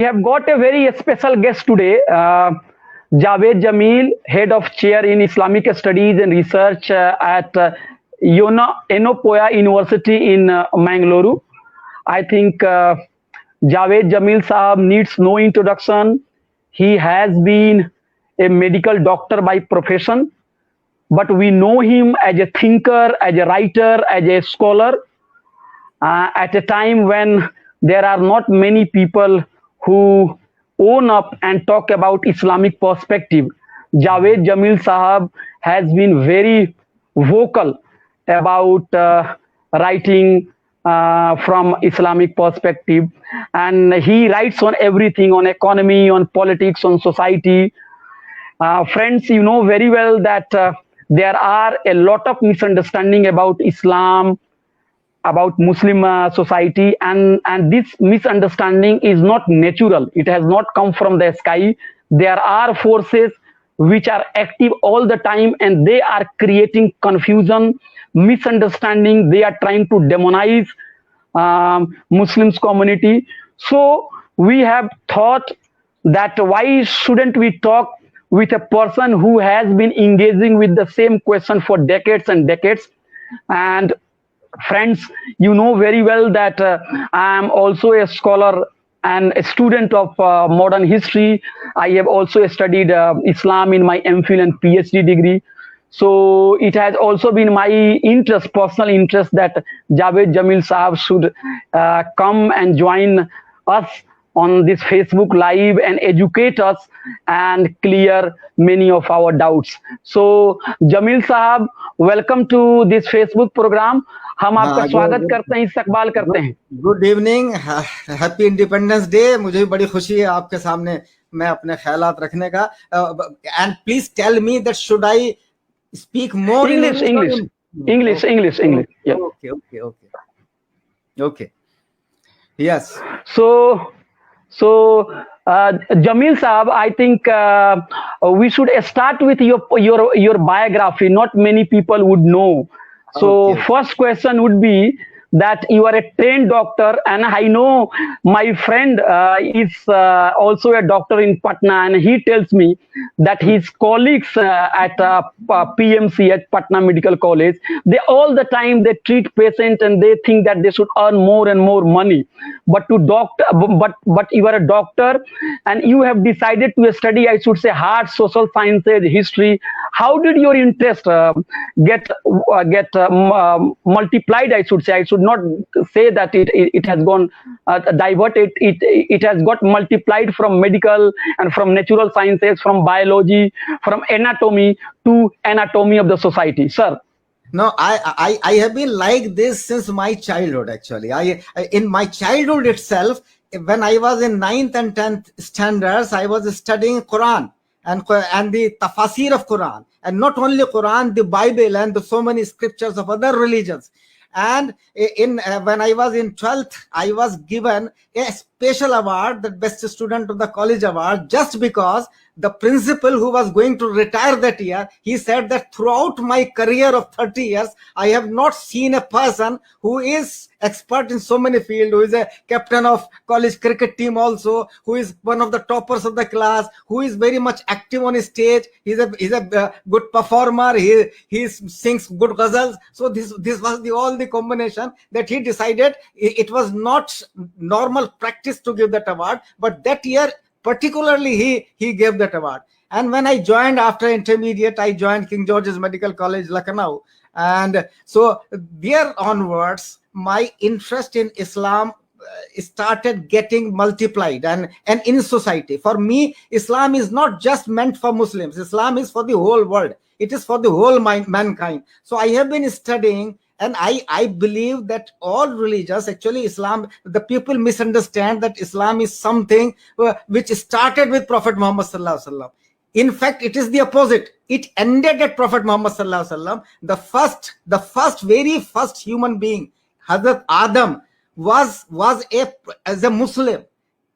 We have got a very special guest today, Javed Jamil, Head of Chair in Islamic Studies and Research at Enopoya University in Mangalore. I think Javed Jamil Saab needs no introduction. He has been a medical doctor by profession, but we know him as a thinker, as a writer, as a scholar at a time when there are not many people who own up and talk about Islamic perspective. Javed Jamil Sahab has been very vocal about writing from Islamic perspective, and he writes on everything, on economy, on politics, on society. Friends, you know very well that there are a lot of misunderstanding about Islam, about Muslim society, and this misunderstanding is not natural. It has not come from the sky. There are forces which are active all the time, and they are creating confusion, misunderstanding. They are trying to demonize Muslims community. So we have thought that why shouldn't we talk with a person who has been engaging with the same question for decades and decades. And friends, you know very well that I am also a scholar and a student of modern history. I have also studied Islam in my MPhil and PhD degree. So it has also been my interest, personal interest, that Javed Jamil Sahab should come and join us on this Facebook Live and educate us and clear many of our doubts. So Jamil Sahab, welcome to this Facebook program. हम आपका स्वागत करते हैं, इस्तकबाल करते हैं. Good evening, happy independence day. मुझे भी बड़ी खुशी है आपके सामने मैं अपने ख्यालात रखने का. And please tell me that should I speak more English. Yeah. Okay. Yes. So Jamil Saab, I think we should start with your biography. Not many people would know. So first question would be that you are a trained doctor, and I know my friend is also a doctor in Patna, and he tells me that his colleagues at PMC, at Patna Medical College, they all the time they treat patients and they think that they should earn more and more money. But you are a doctor and you have decided to study, I should say, hard social sciences, history. How did your interest get multiplied? I should say. I should not say that it has gone diverted. It has got multiplied from medical and from natural sciences, from biology, from anatomy to anatomy of the society, sir. No, I have been like this since my childhood. Actually, I in my childhood itself, when I was in 9th and 10th standards, I was studying Quran and the tafsir of Quran, and not only Quran, the Bible and so many scriptures of other religions. And when I was in 12th, I was given a special award, the best student of the college award, just because the principal, who was going to retire that year, he said that throughout my career of 30 years, I have not seen a person who is expert in so many fields, who is a captain of college cricket team also, who is one of the toppers of the class, who is very much active on stage. He's a good performer. He sings good ghazals. So this was all the combination that he decided it was not normal practice to give that award, but that year particularly he gave that award. And when I joined after intermediate, I joined King George's Medical College, Lucknow. And so there onwards, my interest in Islam started getting multiplied and in society. For me, Islam is not just meant for Muslims. Islam is for the whole world. It is for the whole mankind. So I have been studying, and I believe that all religions, actually Islam, the people misunderstand that Islam is something which started with Prophet Muhammad sallallahu alaihi wasallam. In fact, it is the opposite. It ended at Prophet Muhammad sallallahu alaihi wasallam. Very first human being, Hazrat Adam, was as a Muslim.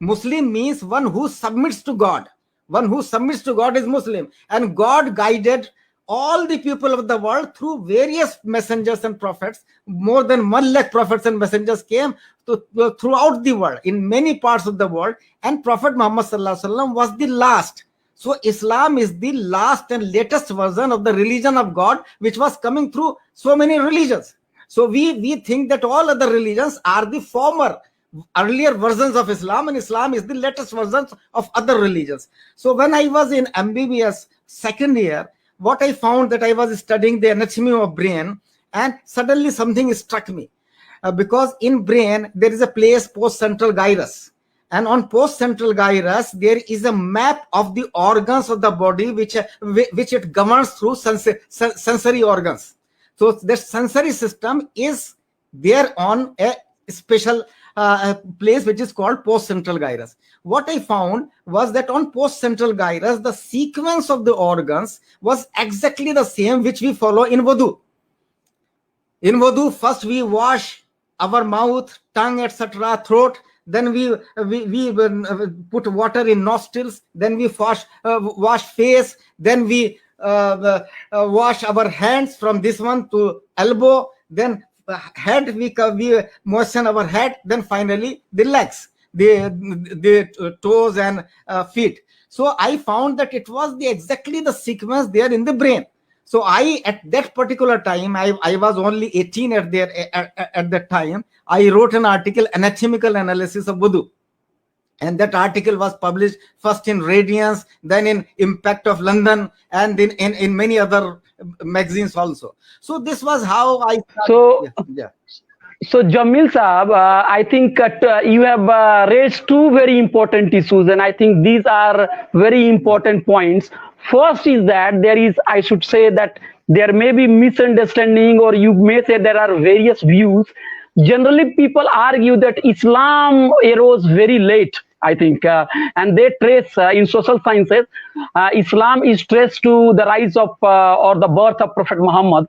Muslim means one who submits to God. One who submits to God is Muslim. And God guided all the people of the world through various messengers and prophets. More than 1 lakh prophets and messengers came throughout the world, in many parts of the world, and Prophet Muhammad sallallahu alaihi wasallam was the last. So Islam is the last and latest version of the religion of God, which was coming through so many religions. So we think that all other religions are the former, earlier versions of Islam, and Islam is the latest versions of other religions. So when I was in MBBS second year, what I found, that I was studying the anatomy of brain, and suddenly something struck me. Because in brain there is a place postcentral gyrus, and on postcentral gyrus there is a map of the organs of the body which it governs through sensory organs. So the sensory system is there on a special place which is called postcentral gyrus. What I found was that on postcentral gyrus, the sequence of the organs was exactly the same which we follow in wudu. In wudu, first we wash our mouth, tongue, etc., throat. Then we put water in nostrils. Then we wash face. Then we wash our hands from this one to elbow. Then head, we moisten our head. Then finally the legs, the toes and feet. So I found that it was exactly the sequence there in the brain. So at that particular time, I was only 18 at that time. I wrote an article, Anatomical Analysis of Wudu. And that article was published first in Radiance, then in Impact of London, and then in many other magazines also. So this was how I started. So, yeah. So Jamil Saab, I think you have raised two very important issues, and I think these are very important points. First is that there is, I should say that there may be misunderstanding, or you may say there are various views. Generally, people argue that Islam arose very late, I think, and they trace in social sciences, Islam is traced to the rise of or the birth of Prophet Muhammad.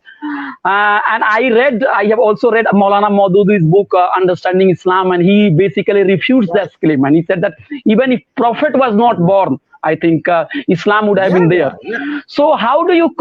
And I have also read Maulana Maududi's book, Understanding Islam, and he basically refutes that claim. And he said that even if Prophet was not born, I think Islam would have been there. Yeah. So how do you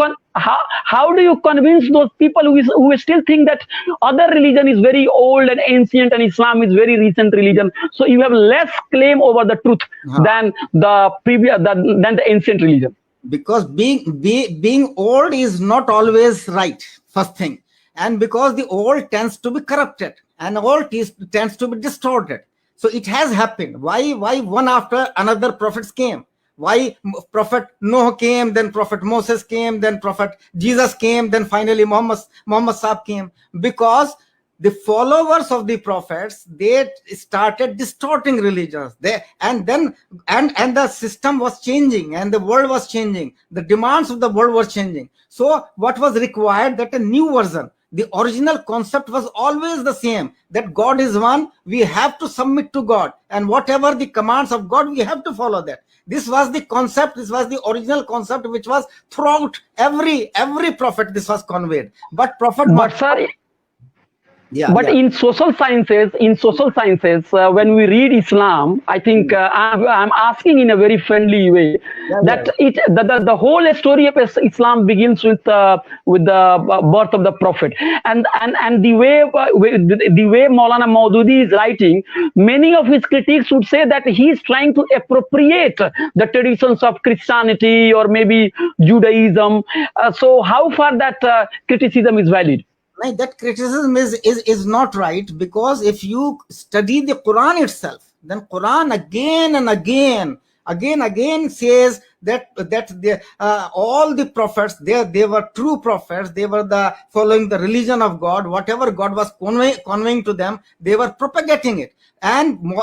convince those people who still think that other religion is very old and ancient and Islam is very recent religion? So you have less claim over the truth than the ancient religion. Because being old is not always right, first thing, and because the old tends to be corrupted and old tends to be distorted. So it has happened. Why one after another prophets came? Why Prophet Noah came, then Prophet Moses came, then Prophet Jesus came, then finally Muhammad Saab came? Because the followers of the prophets, they started distorting religions. And the system was changing, and the world was changing. The demands of the world were changing. So what was required? That a new version. The original concept was always the same, that God is one. We have to submit to God, and whatever the commands of God, we have to follow that. This was the concept. This was the original concept, which was throughout every prophet. This was conveyed. But Prophet. But in social sciences, when we read Islam, I think I'm asking in a very friendly way the whole story of Islam begins with the birth of the Prophet, and the way Maulana Maududi is writing, many of his critics would say that he is trying to appropriate the traditions of Christianity or maybe Judaism. So how far that criticism is valid? That criticism is not right, because if you study the Quran itself, then Quran again and again says that all the prophets, they were true prophets. They were following the religion of God. Whatever God was conveying to them, they were propagating it. And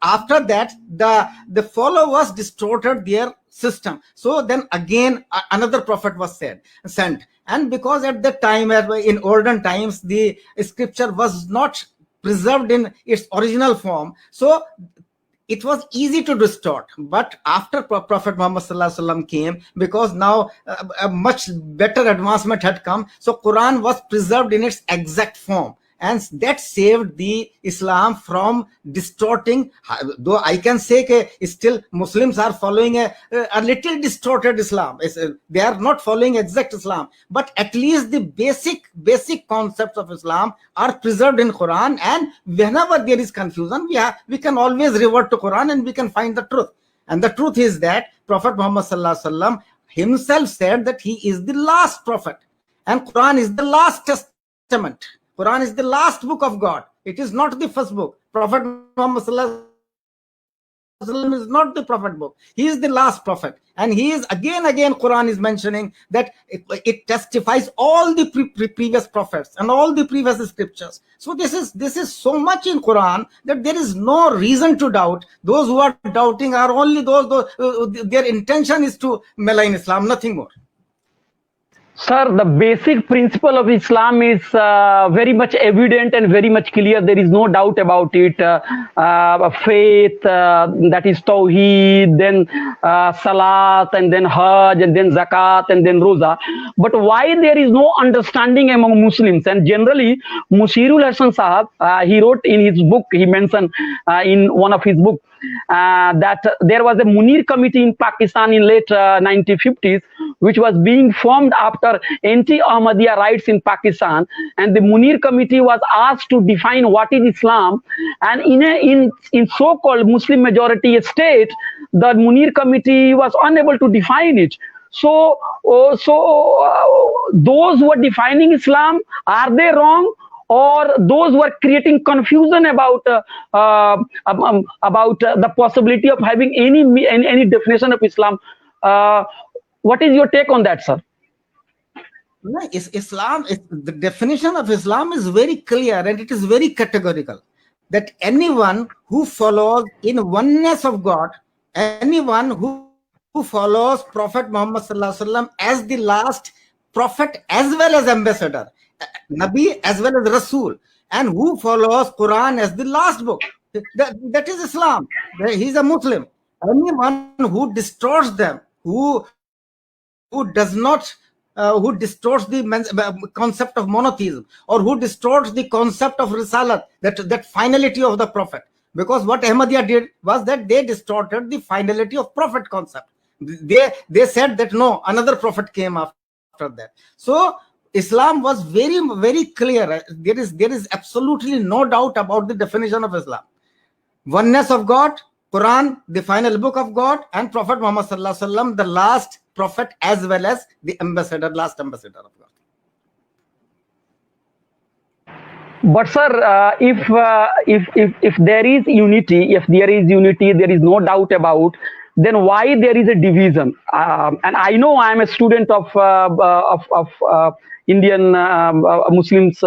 after that, the followers distorted their system. So then again another prophet was sent. And because at that time, in olden times, the scripture was not preserved in its original form, so it was easy to distort. But after Prophet Muhammad sallallahu alaihi wasallam came, because now a much better advancement had come, so Quran was preserved in its exact form. and that saved the Islam from distorting. Though I can say that still Muslims are following a little distorted Islam. They are not following exact Islam, but at least the basic concepts of Islam are preserved in Quran, and whenever there is confusion, we can always revert to Quran and we can find the truth. And the truth is that Prophet Muhammad sallallahu alaihi wasallam himself said that he is the last prophet, and Quran is the last testament. Quran is the last book of God. It is not the first book. Prophet Muhammad sallallahu alaihi wasallam is not the prophet book. He is the last prophet, and he is again Quran is mentioning that it testifies all the previous prophets and all the previous scriptures. So this is so much in Quran that there is no reason to doubt. Those who are doubting are only those their intention is to malign Islam, nothing more. Sir, the basic principle of Islam is very much evident and very much clear. There is no doubt about it. Faith, that is Tawheed, then Salat, and then Hajj, and then Zakat, and then Roza. But why there is no understanding among Muslims? And generally, Mushirul Hasan Sahab, he wrote in his book, he mentioned in one of his books, that there was a Munir committee in Pakistan in late 1950s, which was being formed after anti-Ahmadiyya riots in Pakistan, and the Munir committee was asked to define what is Islam, and in so-called Muslim majority state, the Munir committee was unable to define it. So those who are defining Islam, are they wrong? Or those who are creating confusion about the possibility of having any definition of Islam? What is your take on that, sir? No, Islam, the definition of Islam is very clear and it is very categorical. That anyone who follows in oneness of God, anyone who follows Prophet Muhammad sallallahu alaihi wasallam as the last prophet as well as ambassador, Nabi as well as Rasul, and who follows Quran as the last book, that is Islam. He is a Muslim. Anyone who distorts them, who does not, who distorts the concept of monotheism, or who distorts the concept of Risalat, that finality of the Prophet. Because what Ahmadiyya did was that they distorted the finality of Prophet concept. They said that no, another Prophet came after that. So Islam was very, very clear. There is absolutely no doubt about the definition of Islam. Oneness of God, Quran, the final book of God, and Prophet Muhammad sallallahu alaihi wasallam, the last prophet as well as the ambassador, last ambassador of God. But sir, if there is unity, there is no doubt about, then why there is a division? And I know I am a student of Indian Muslims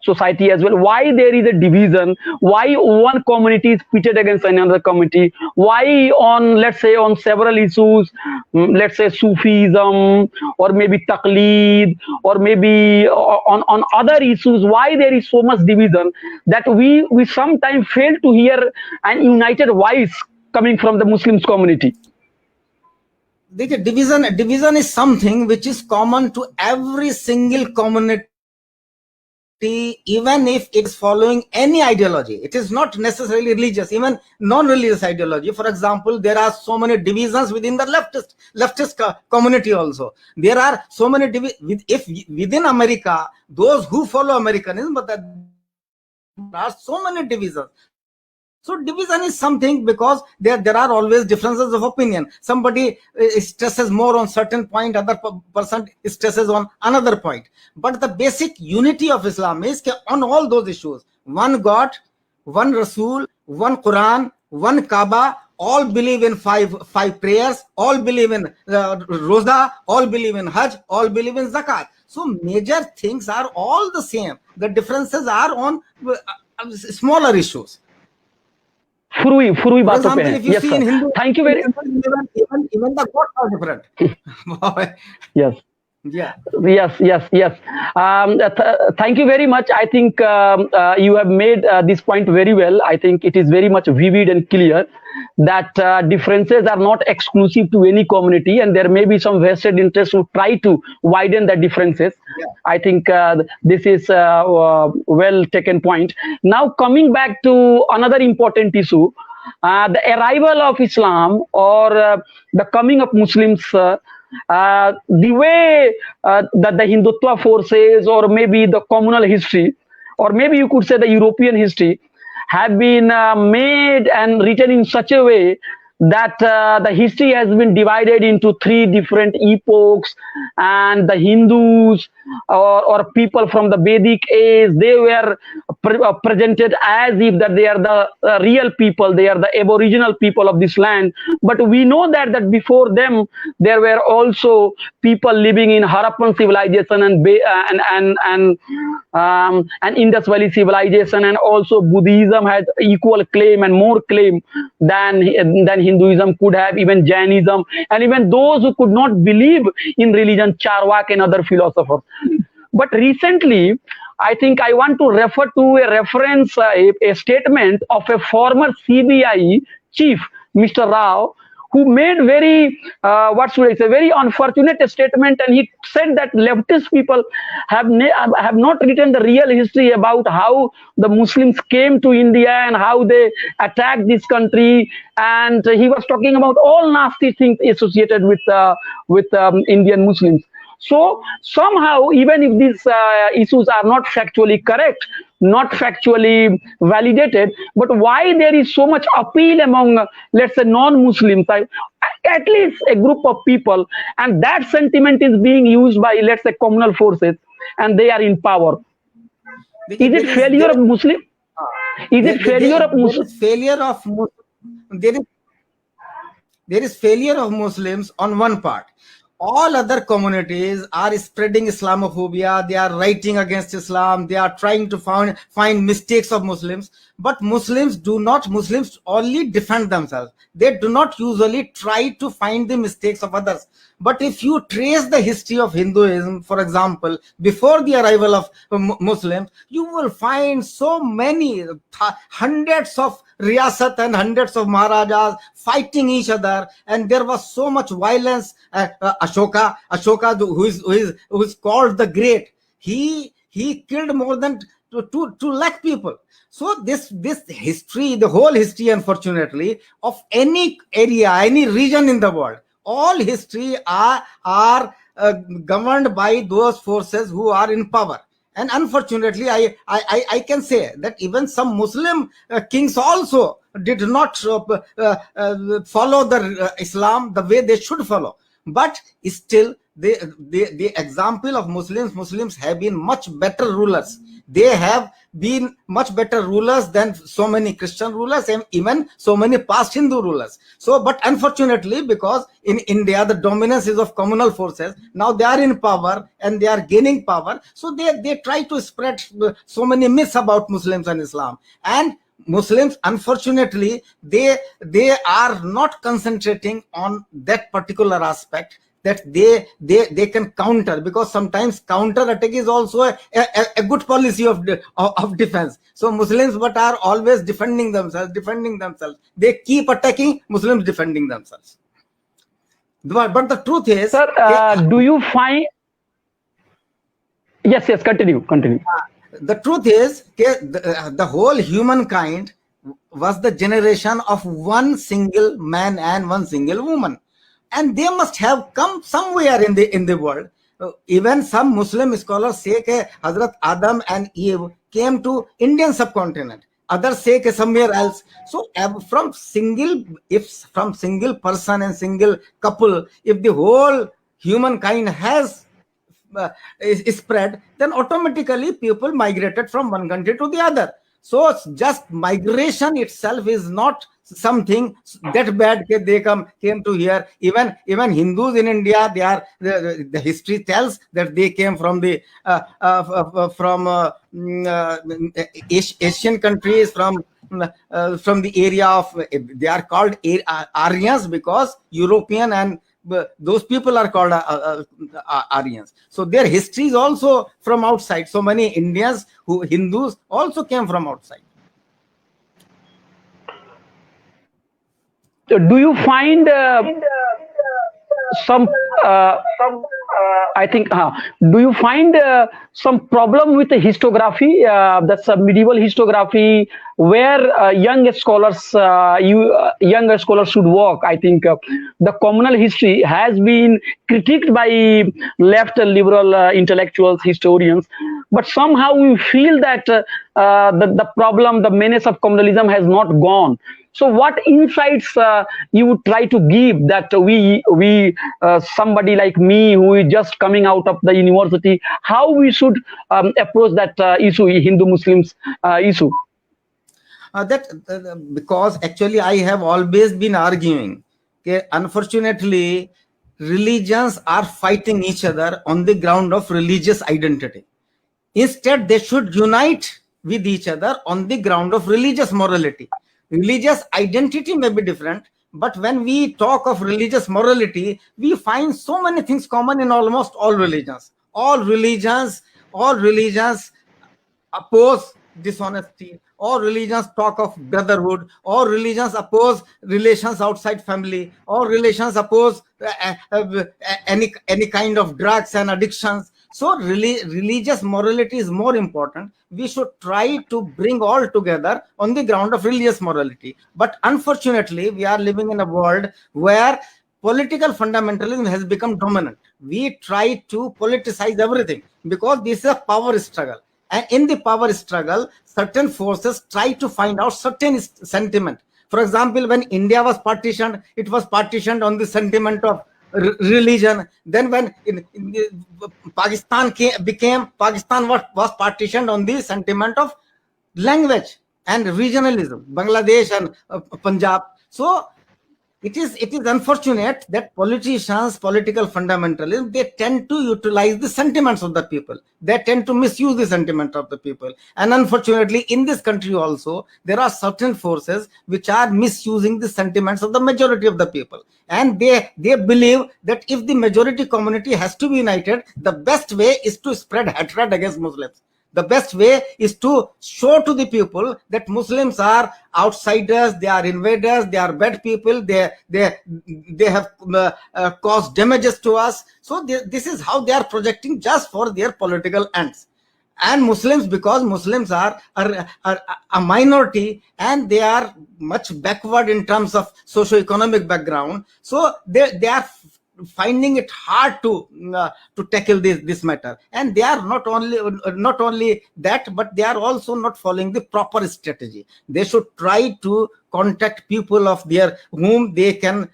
society as well. Why there is a division? Why one community is pitted against another community? Why on, let's say, on several issues, let's say Sufism, or maybe Taqleed, or maybe on other issues, why there is so much division that we sometimes fail to hear an united voice coming from the Muslims community? The division is something which is common to every single community, even if it is following any ideology. It is not necessarily religious, even non-religious ideology. For example, there are so many divisions within the leftist community also. There are so many within America, those who follow Americanism, but there are so many divisions. So division is something because there are always differences of opinion. Somebody stresses more on certain point, other person stresses on another point. But the basic unity of Islam is on all those issues. One God, one Rasul, one Quran, one Kaaba, all believe in five prayers, all believe in Roza, all believe in Hajj, all believe in Zakat. So major things are all the same. The differences are on smaller issues. Furui baaton pe hai. Yes, sir. Thank you very much. Even the gods are different. Yes. Yeah. Yes. Thank you very much. I think you have made this point very well. I think it is very much vivid and clear that differences are not exclusive to any community, and there may be some vested interests who try to widen the differences. Yeah. I think this is well taken point. Now, coming back to another important issue, the arrival of Islam or the coming of Muslims. The way that the Hindutva forces, or maybe the communal history, or maybe you could say the European history, have been made and written in such a way that the history has been divided into three different epochs, and the Hindus or people from the Vedic age, they were presented as if that they are the real people, they are the aboriginal people of this land. But we know that before them there were also people living in Harappan civilization and Indus Valley civilization, and also Buddhism had equal claim and more claim than Hinduism could have, even Jainism, and even those who could not believe in religion, Charvak and other philosophers. But recently, I think I want to refer to a reference, a statement of a former CBI chief, Mr. Rao, who made very, what should I say, very unfortunate statement, and he said that leftist people have not written the real history about how the Muslims came to India and how they attacked this country, and he was talking about all nasty things associated with Indian Muslims. So somehow, even if these issues are not factually correct, not factually validated, but why there is so much appeal among, let's say, non-Muslims, at least a group of people, and that sentiment is being used by, let's say, communal forces, and they are in power. Is it failure of Muslim? Is it failure of Muslim? There is failure of Muslims on one part. All other communities are spreading Islamophobia. They are writing against Islam. They are trying to find mistakes of Muslims. But Muslims only defend themselves. They do not usually try to find the mistakes of others. But if you trace the history of Hinduism, for example, before the arrival of Muslims, you will find so many, hundreds of riyasat and hundreds of maharajas fighting each other, and there was so much violence. Ashoka, who is called the Great, he killed more than 2 lakh people. So this history, the whole history, unfortunately, of any area, any region in the world, all history are governed by those forces who are in power. And unfortunately, I can say that even some Muslim kings also did not follow the Islam the way they should follow. But still, the example of Muslims have been much better rulers. They have been much better rulers than so many Christian rulers and even so many past Hindu rulers. So, but unfortunately, because in India the dominance is of communal forces, now they are in power and they are gaining power. So they try to spread so many myths about Muslims and Islam. And Muslims, unfortunately, they are not concentrating on that particular aspect that they can counter, because sometimes counter attack is also a good policy of defense. So Muslims but are always defending themselves. They keep attacking, Muslims defending themselves. But the truth is, sir, do you find? Yes, continue. The truth is, the whole humankind was the generation of one single man and one single woman, and they must have come somewhere in the world. Even some Muslim scholars say that Hazrat Adam and Eve came to Indian subcontinent. Others say that somewhere else. So from single person and single couple, if the whole humankind has spread, then automatically people migrated from one country to the other. So just migration itself is not something that bad. They came to here. Even Hindus in India, the history tells that they came from the Asian countries, from the area of, they are called Aryans because European and those people are called Aryans. So their history is also from outside. So many Indians who Hindus also came from outside. Do you find some I think do you find some problem with the historiography, that's a medieval historiography, where younger scholars should work? I think the communal history has been critiqued by left liberal intellectuals, historians, but somehow we feel that the problem, the menace of communalism has not gone. So what insights you would try to give that we somebody like me who is just coming out of the university, how we should approach that issue, Hindu Muslims issue? Because actually I have always been arguing, unfortunately, religions are fighting each other on the ground of religious identity. Instead, they should unite with each other on the ground of religious morality. Religious identity may be different, but when we talk of religious morality, we find so many things common in almost all religions. All religions oppose dishonesty. All religions talk of brotherhood. All religions oppose relations outside family. All religions oppose any kind of drugs and addictions. So religious morality is more important. We should try to bring all together on the ground of religious morality. But unfortunately, we are living in a world where political fundamentalism has become dominant. We try to politicize everything because this is a power struggle. And in the power struggle, certain forces try to find out certain sentiment. For example, when India was partitioned, it was partitioned on the sentiment of religion. Then when Pakistan was partitioned on the sentiment of language and regionalism, Bangladesh and Punjab. So it is unfortunate that politicians, political fundamentalists, they tend to utilize the sentiments of the people. They tend to misuse the sentiment of the people. And unfortunately, in this country also, there are certain forces which are misusing the sentiments of the majority of the people. And they believe that if the majority community has to be united, the best way is to spread hatred against Muslims. The best way is to show to the people that Muslims are outsiders, they are invaders, they are bad people, they have caused damages to us. So this is how they are projecting just for their political ends. And Muslims, because Muslims are a minority and they are much backward in terms of socio-economic background, so they are finding it hard to tackle this matter. And they are not only that, but they are also not following the proper strategy. They should try to contact people of their whom they can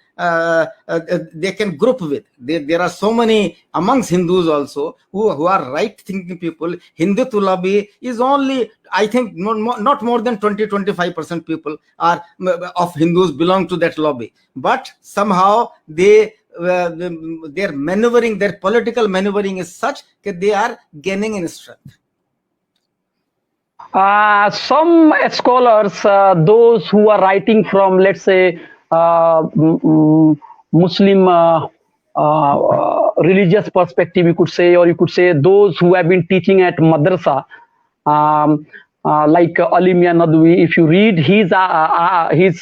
group with. There are so many amongst Hindus also who are right thinking people. Hindutva lobby is only, I think, not more than 20-25% people are of Hindus belong to that lobby. But somehow their maneuvering, their political maneuvering is such that they are gaining in strength. Some scholars, those who are writing from, let's say, Muslim religious perspective, you could say, or you could say those who have been teaching at madrasa, like Ali Mian Nadwi, if you read his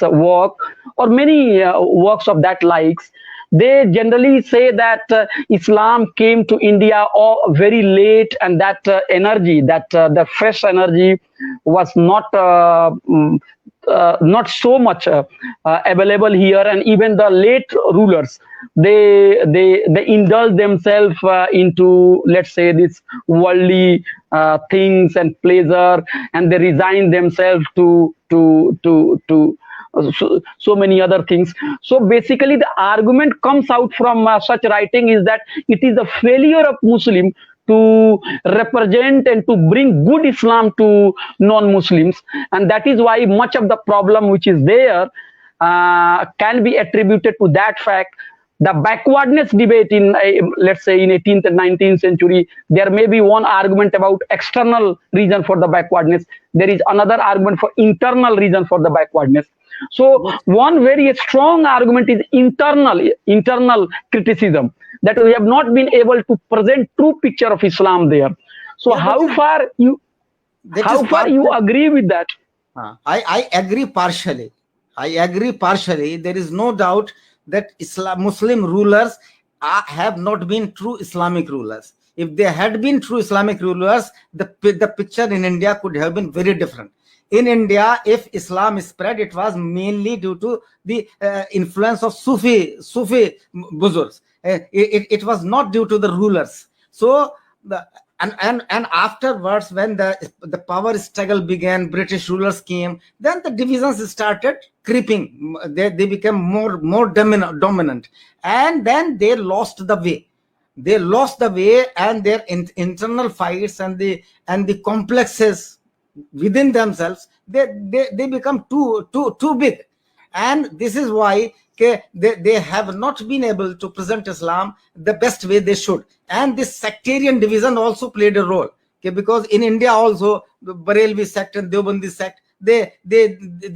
work or many works of that likes, they generally say that Islam came to India very late, and that energy, the fresh energy, was not so much available here. And even the late rulers, they indulge themselves into, let's say, this worldly things and pleasure, and they resign themselves to so many other things. So basically the argument comes out from such writing is that it is a failure of Muslim to represent and to bring good Islam to non-Muslims, and that is why much of the problem which is there can be attributed to that fact. The backwardness debate in, let's say, in 18th and 19th century, there may be one argument about external reason for the backwardness. There is another argument for internal reason for the backwardness. So one very strong argument is internal criticism, that we have not been able to present true picture of Islam there. So Yeah, how far you that is agree with that? I agree partially. I agree partially. There is no doubt that Muslim rulers have not been true Islamic rulers. If they had been true Islamic rulers, the picture in India could have been very different. In India, if Islam spread, it was mainly due to the influence of Sufi buzurgs. It was not due to the rulers. So the and afterwards, when the power struggle began, British rulers came, then the divisions started creeping. They became more dominant, and then they lost the way. They lost the way, and their internal fights and the complexes within themselves, they become too big. And this is why they have not been able to present Islam the best way they should. And this sectarian division also played a role, because in India also, the Barelvi sect and Deobandi sect, they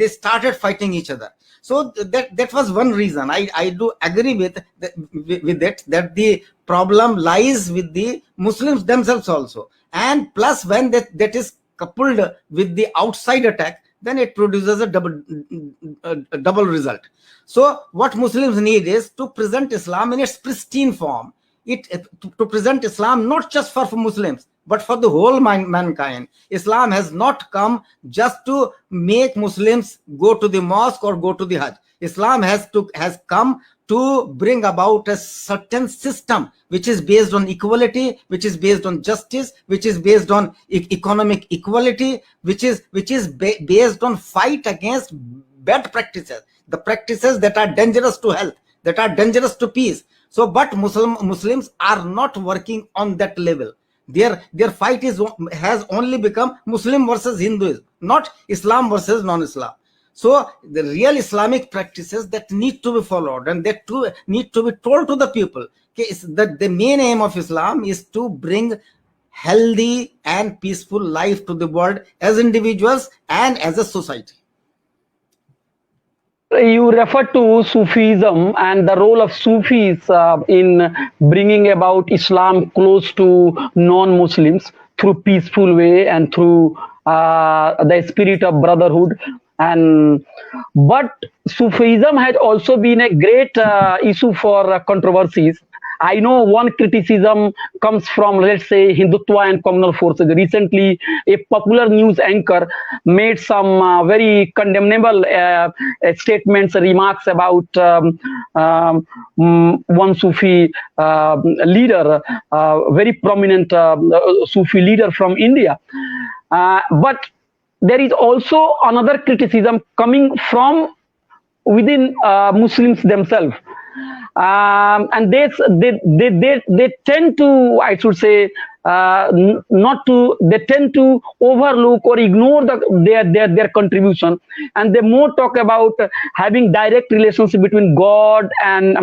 started fighting each other. So that was one reason. I do agree with it, that the problem lies with the Muslims themselves also. And plus, when that is coupled with the outside attack, then it produces a double result. So what Muslims need is to present Islam in its pristine form. To present Islam not just for Muslims, but for the whole mankind. Islam has not come just to make Muslims go to the mosque or go to the Hajj. Islam has come to bring about a certain system which is based on equality, which is based on justice, which is based on economic equality, which is based on fight against bad practices, the practices that are dangerous to health, that are dangerous to peace. So, but Muslims are not working on that level. Their fight has only become Muslim versus Hinduism, not Islam versus non-Islam. So the real Islamic practices that need to be followed, and that need to be told to the people, that the main aim of Islam is to bring healthy and peaceful life to the world, as individuals and as a society. You refer to Sufism and the role of Sufis in bringing about Islam close to non-Muslims through peaceful way and through the spirit of brotherhood. But Sufism has also been a great issue for controversies. I know one criticism comes from, let's say, Hindutva and communal forces. Recently, a popular news anchor made some very condemnable statements, remarks about one Sufi leader, very prominent Sufi leader from India. But there is also another criticism coming from within Muslims themselves. And they tend to, I should say, they tend to overlook or ignore their contribution, and they more talk about having direct relationship between God and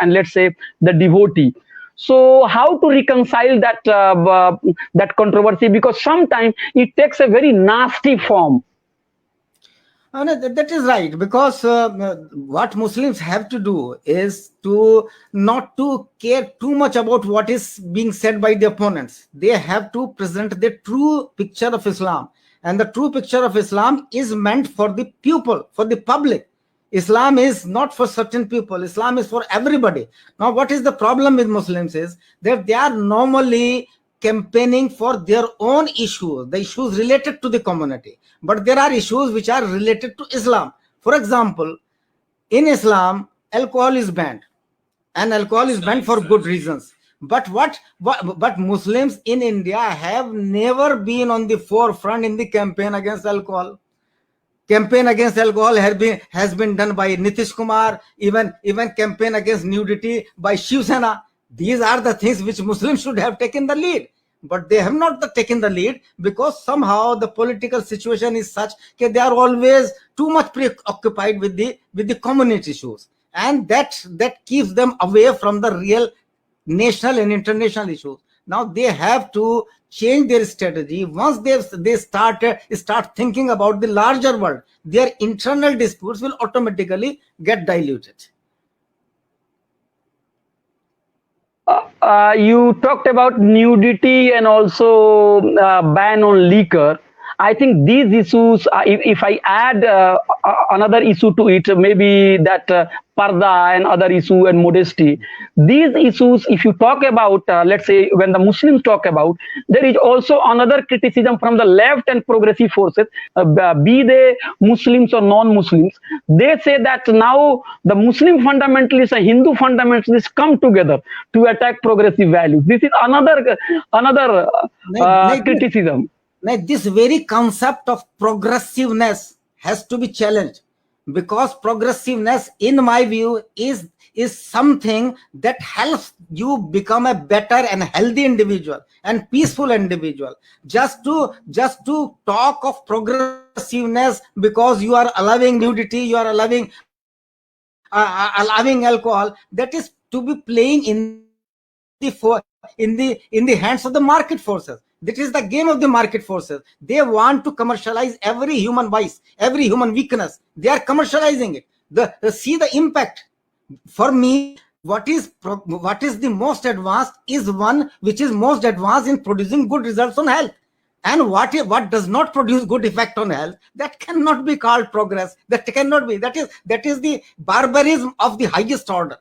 let's say the devotee. So how to reconcile that controversy, because sometimes it takes a very nasty form. That is right, because what Muslims have to do is to not to care too much about what is being said by the opponents. They have to present the true picture of Islam, and the true picture of Islam is meant for the people, for the public. Islam is not for certain people. Islam is for everybody. Now, what is the problem with Muslims is that they are normally campaigning for their own issues, the issues related to the community. But there are issues which are related to Islam. For example, in Islam, alcohol is banned, and alcohol is banned for good reasons. But but Muslims in India have never been on the forefront in the campaign against alcohol. Campaign against alcohol has been done by Nitish Kumar, even campaign against nudity by Shiv Sena. These are the things which Muslims should have taken the lead, but they have not taken the lead, because somehow the political situation is such that they are always too much preoccupied with the community issues, and that keeps them away from the real national and international issues. Now they have to change their strategy. Once they start thinking about the larger world, their internal disputes will automatically get diluted. You talked about nudity and also ban on liquor. I think these issues, if I add another issue to it, maybe that parda and other issue and modesty, these issues, if you talk about, let's say, when the Muslims talk about, there is also another criticism from the left and progressive forces, be they Muslims or non-Muslims. They say that now the Muslim fundamentalists and Hindu fundamentalists come together to attack progressive values. This is another criticism. Now, this very concept of progressiveness has to be challenged, because progressiveness, in my view, is something that helps you become a better and healthy individual and peaceful individual. Just to talk of progressiveness because you are allowing nudity, you are allowing alcohol, that is to be playing in the hands of the market forces. That is the game of the market forces. They want to commercialize every human vice, every human weakness. They are commercializing it. See the impact. For me, what is the most advanced is one which is most advanced in producing good results on health. And what does not produce good effect on health, that cannot be called progress. That cannot be. That is the barbarism of the highest order.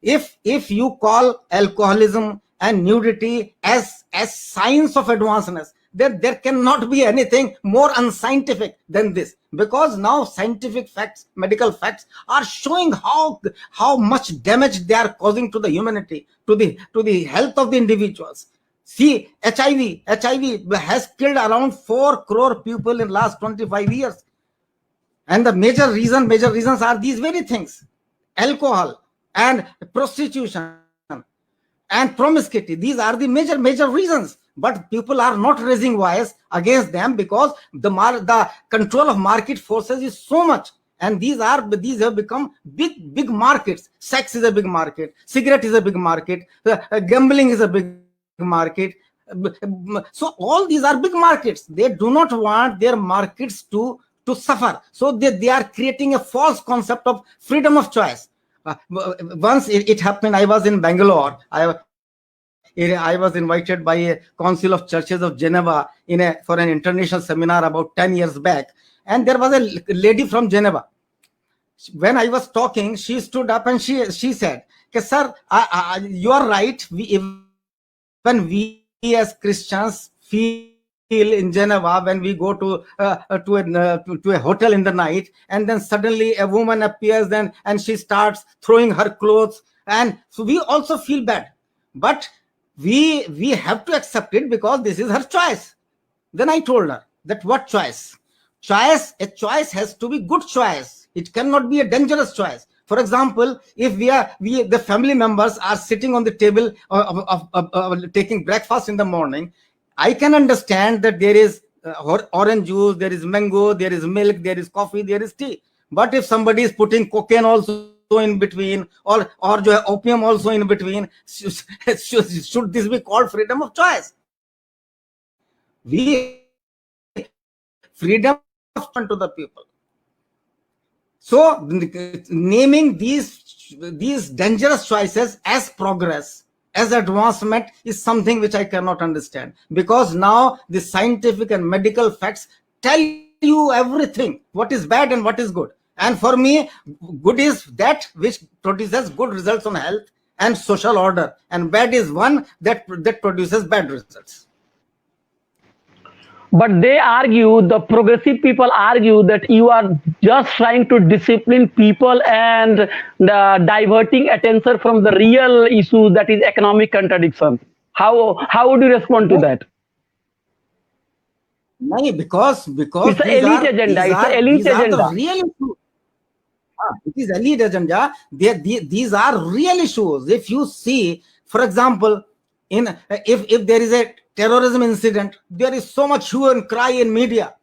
If you call alcoholism and nudity as signs of advancedness, then there cannot be anything more unscientific than this, because now scientific facts, medical facts are showing how much damage they are causing to the humanity, to the health of the individuals. See, HIV has killed around 4 crore people in last 25 years, and the major reasons are these very things: alcohol and prostitution and promiscuity. These are the major reasons, but people are not raising voice against them because the control of market forces is so much, and these have become big markets. Sex is a big market, cigarette is a big market, gambling is a big market. So all these are big markets. They do not want their markets to suffer, so they are creating a false concept of freedom of choice. Once it happened, I was in Bangalore. I was invited by a Council of Churches of Geneva for an international seminar about 10 years back, and there was a lady from Geneva. When I was talking, she stood up and she said, okay, "Sir, you are right. When we as Christians feel in Geneva, when we go to a hotel in the night, and then suddenly a woman appears and she starts throwing her clothes, and so we also feel bad, but we have to accept it because this is her choice." Then I told her that what choice? A choice has to be good choice. It cannot be a dangerous choice. For example, if the family members are sitting on the table of taking breakfast in the morning, I can understand that there is orange juice, there is mango, there is milk, there is coffee, there is tea. But if somebody is putting cocaine also in between, or opium also in between, should this be called freedom of choice? Freedom to the people. So naming these dangerous choices as progress, as advancement, is something which I cannot understand, because now the scientific and medical facts tell you everything, what is bad and what is good. And for me, good is that which produces good results on health and social order, and bad is one that produces bad results. But they argue, the progressive people argue, that you are just trying to discipline people and diverting attention from the real issue, that is economic contradiction. How would you respond to that? No, because it's an elite agenda. It's an elite agenda. It is elite agenda. These are real issues. If you see, for example, if there is a terrorism incident, there is so much hue and cry in media.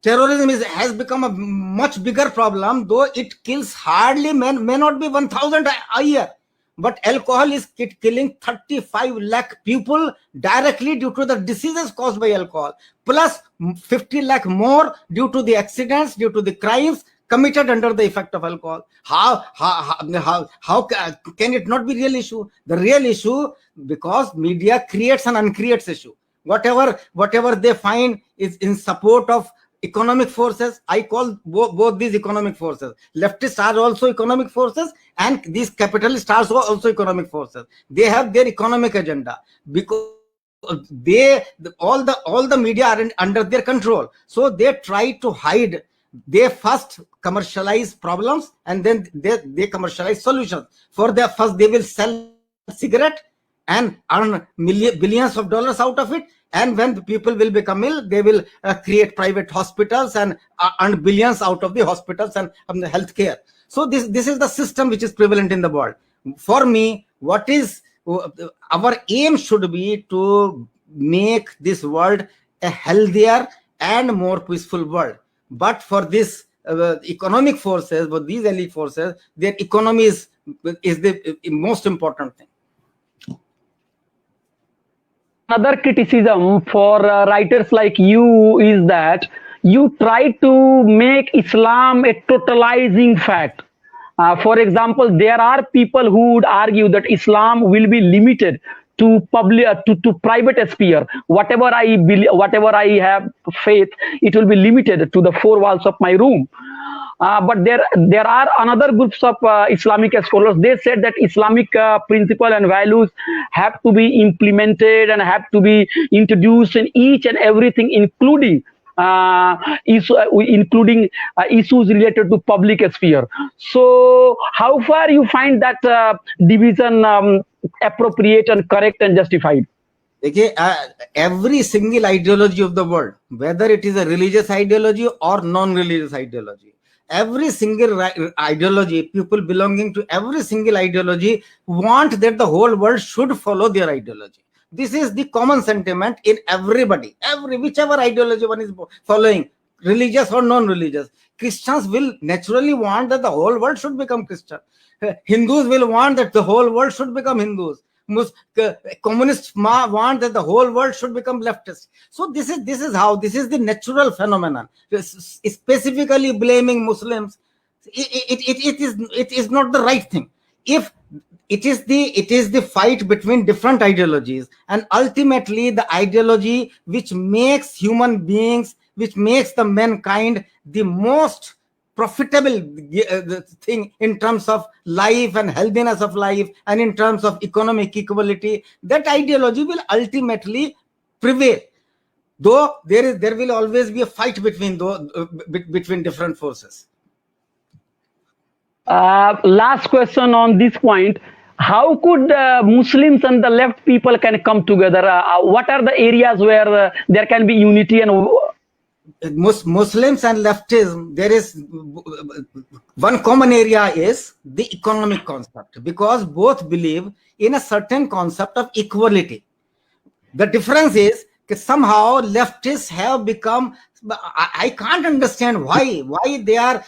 Terrorism has become a much bigger problem, though it kills hardly may not be 1,000 a year. but alcohol is killing 35 lakh people directly due to the diseases caused by alcohol, plus 50 lakh more due to the accidents, due to the crimes committed under the effect of alcohol. How can it not be real issue? The real issue, because media creates and uncreates issue. Whatever they find is in support of economic forces. I call both these economic forces. Leftists are also economic forces, and these capitalists are also economic forces. They have their economic agenda, because all the media are under their control. So they try to hide. They first commercialize problems, and then they commercialize solutions. First they will sell cigarette and earn billions of dollars out of it, and when the people will become ill, they will create private hospitals and earn billions out of the hospitals and the healthcare. So this is the system which is prevalent in the world. For me, what is our aim should be to make this world a healthier and more peaceful world. But for this economic forces, for these elite forces, their economy is the most important thing. Another criticism for writers like you is that you try to make Islam a totalizing fact. For example, there are people who would argue that Islam will be limited to public, to private sphere. Whatever I believe, whatever I have faith, it will be limited to the four walls of my room. But there are another groups of Islamic scholars. They said that Islamic principle and values have to be implemented and have to be introduced in each and everything, including issues related to public sphere. So how far you find that division appropriate and correct and justified? Okay, every single ideology of the world, whether it is a religious ideology or non-religious ideology, every single ideology, people belonging to every single ideology want that the whole world should follow their ideology. This is the common sentiment in everybody, whichever ideology one is following, religious or non-religious. Christians will naturally want that the whole world should become Christian. Hindus will want that the whole world should become Hindus. Communists want that the whole world should become leftist. So this is the natural phenomenon. Specifically blaming Muslims, it is not the right thing. If it is the fight between different ideologies, and ultimately the ideology which makes human beings, which makes the mankind the most profitable thing in terms of life and healthiness of life, and in terms of economic equality, that ideology will ultimately prevail. Though there will always be a fight between different forces. Last question on this point: how could Muslims and the left people can come together? What are the areas where there can be unity? And Muslims and leftism, there is one common area is the economic concept, because both believe in a certain concept of equality. The difference is that somehow leftists have become, I can't understand why they are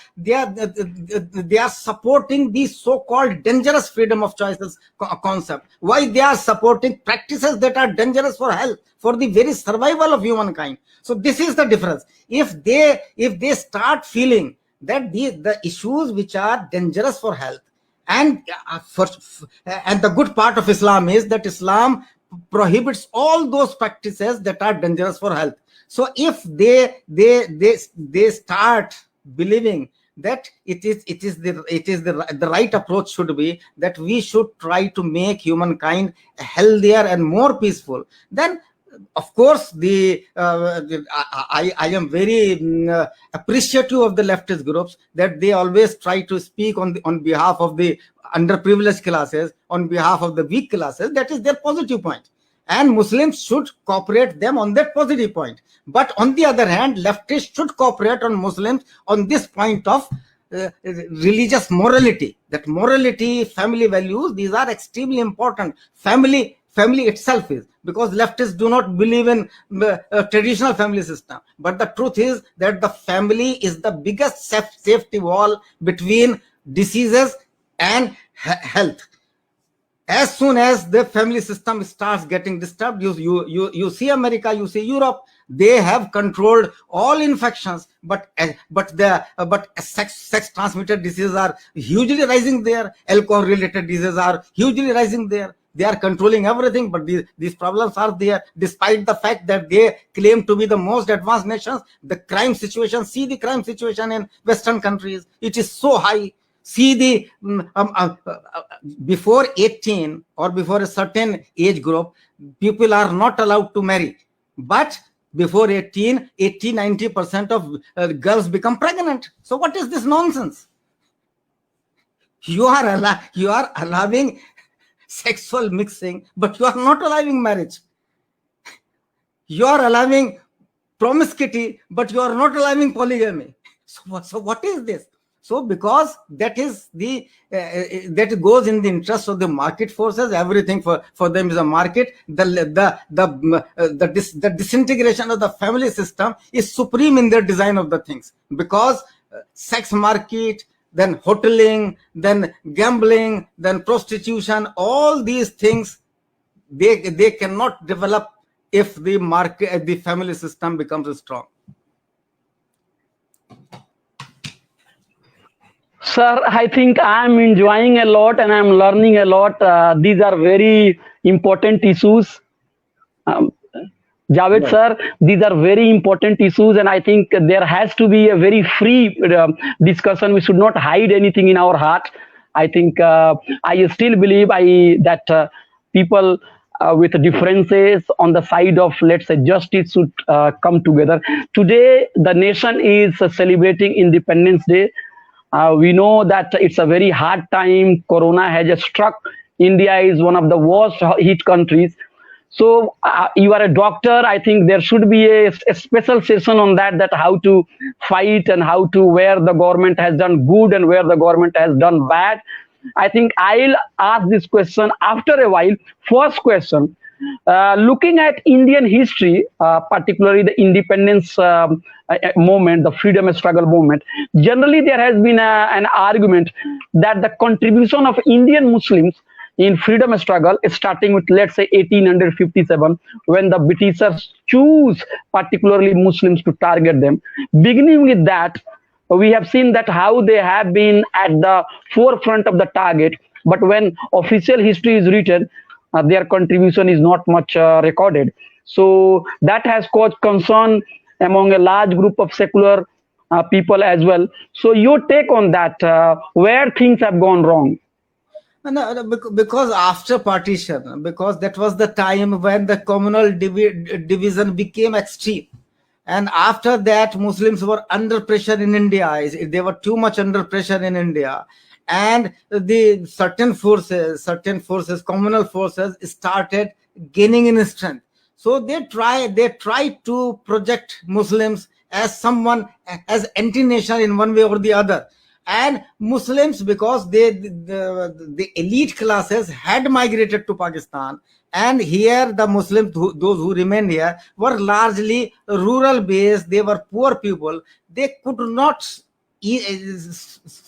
supporting the so-called dangerous freedom of choices concept. Why they are supporting practices that are dangerous for health, for the very survival of humankind. So this is the difference. If they start feeling that the issues which are dangerous for health, and the good part of Islam is that Islam prohibits all those practices that are dangerous for health. So if they start believing that it is the right approach should be that we should try to make humankind healthier and more peaceful, then of course I am very appreciative of the leftist groups, that they always try to speak on behalf of the underprivileged classes, on behalf of the weak classes. That is their positive point, and Muslims should cooperate them on that positive point. But on the other hand, leftists should cooperate on Muslims on this point of religious morality. That morality, family values, these are extremely important. Family itself is, because leftists do not believe in a traditional family system. But the truth is that the family is the biggest safety wall between diseases and health. As soon as the family system starts getting disturbed, you see America, you see Europe, they have controlled all infections, but sex transmitted diseases are hugely rising there, alcohol related diseases are hugely rising there. They are controlling everything, but these problems are there despite the fact that they claim to be the most advanced nations. The crime situation, see the crime situation in Western countries, it is so high. See the before 18 or before a certain age group, people are not allowed to marry, but before 18, 80-90% of girls become pregnant. So what is this nonsense? You are allowing sexual mixing, but you are not allowing marriage. You are allowing promiscuity, but you are not allowing polygamy. So what is this? So because that is that goes in the interest of the market forces. Everything for them is a market. The disintegration of the family system is supreme in their design of the things, because sex market, then hoteling, then gambling, then prostitution, all these things, they cannot develop if the market, if the family system becomes strong. Sir, I think I'm enjoying a lot and I'm learning a lot. These are very important issues. Javed Right. sir, these are very important issues, and I think there has to be a very free discussion. We should not hide anything in our heart. I think I still believe that people with differences on the side of, let's say, justice should come together. Today, the nation is celebrating Independence Day. We know that it's a very hard time. Corona has just struck. India is one of the worst hit countries. So you are a doctor. I think there should be a special session on that how to fight and how to, where the government has done good and where the government has done bad. I think I'll ask this question after a while. First question, looking at Indian history, particularly the independence movement, the freedom struggle movement, generally there has been an argument that the contribution of Indian Muslims in freedom struggle is starting with, let's say, 1857, when the Britishers choose particularly Muslims to target them. Beginning with that, we have seen that how they have been at the forefront of the target, but when official history is written, their contribution is not much recorded. So that has caused concern among a large group of secular people as well. So your take on that, where things have gone wrong? No, because after partition, because that was the time when the communal division became extreme. And after that, Muslims were under pressure in India. They were too much under pressure in India. And the certain forces, communal forces started gaining in strength. So they try to project Muslims as someone, as anti-nation in one way or the other. And Muslims, because the elite classes had migrated to Pakistan, and here the Muslims, those who remained here, were largely rural based. They were poor people. They could not easily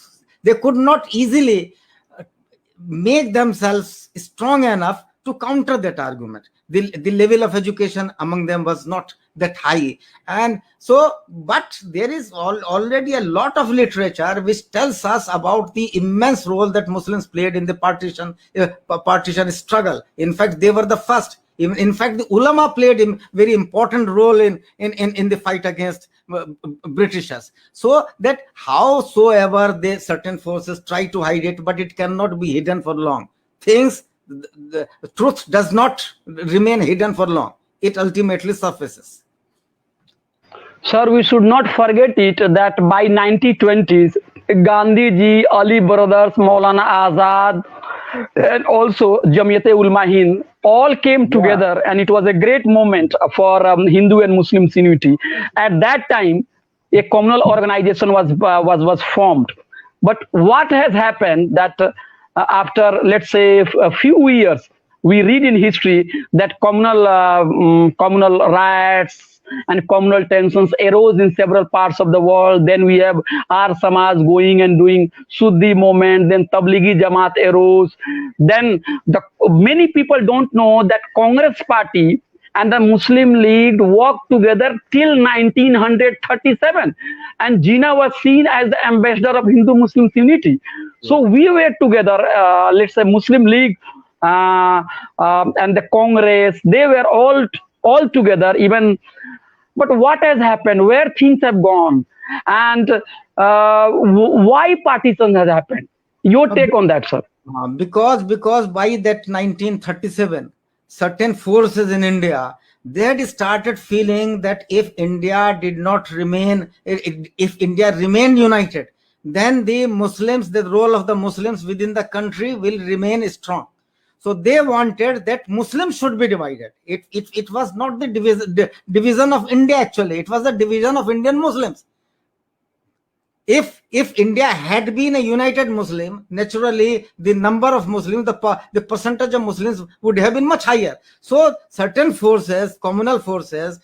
make themselves strong enough to counter that argument. The level of education among them was not that high, and so, but there is already a lot of literature which tells us about the immense role that Muslims played in the partition struggle. In fact, they were the first. In fact, the ulama played a very important role in the fight against Britishers. So that howsoever certain forces try to hide it, but it cannot be hidden for long. The truth does not remain hidden for long. It ultimately surfaces. Sir, we should not forget it that by 1920s, Gandhi ji, Ali brothers, Maulana Azad, and also Jamiyat-e-Ulama Hind all came together, and it was a great moment for Hindu and Muslim unity. At that time, a communal organization was formed. But what has happened that after, let's say, a few years, we read in history that communal riots and communal tensions arose in several parts of the world. Then we have our Samaj going and doing Shuddhi movement. Then Tablighi Jamaat arose. Then many people don't know that Congress party and the Muslim League worked together till 1937, and Jinnah was seen as the ambassador of Hindu-Muslim unity. So we were together, let's say Muslim League and the Congress, they were all together. Even, but what has happened? Where things have gone, and why partition has happened? Your take on that, sir? Because by that 1937, certain forces in India, they had started feeling that if India did not remain, if India remained united, then the Muslims, the role of the Muslims within the country will remain strong. So they wanted that Muslims should be divided. It was not the division of India actually, it was the division of Indian Muslims. If India had been a united Muslim, naturally the number of Muslims, the percentage of Muslims would have been much higher. So certain forces, communal forces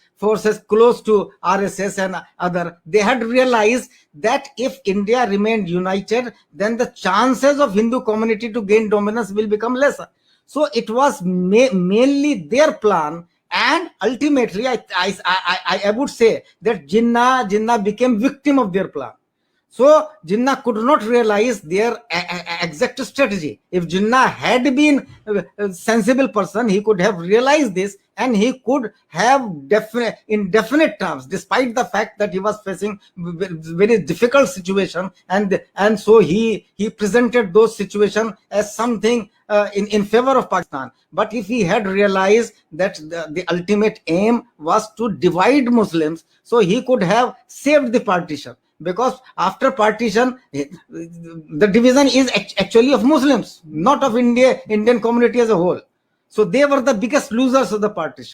close to RSS and other, they had realized that if India remained united, then the chances of Hindu community to gain dominance will become lesser. So it was mainly their plan. And ultimately, I would say that Jinnah became victim of their plan. So Jinnah could not realize their exact strategy. If Jinnah had been a sensible person, he could have realized this, and he could have in definite terms, despite the fact that he was facing very difficult situation, and so he presented those situations as something in favor of Pakistan. But if he had realized that the ultimate aim was to divide Muslims, so he could have saved the partition. Because after partition, the division is actually of Muslims, not of Indian community as a whole. So they were the biggest losers of the partition.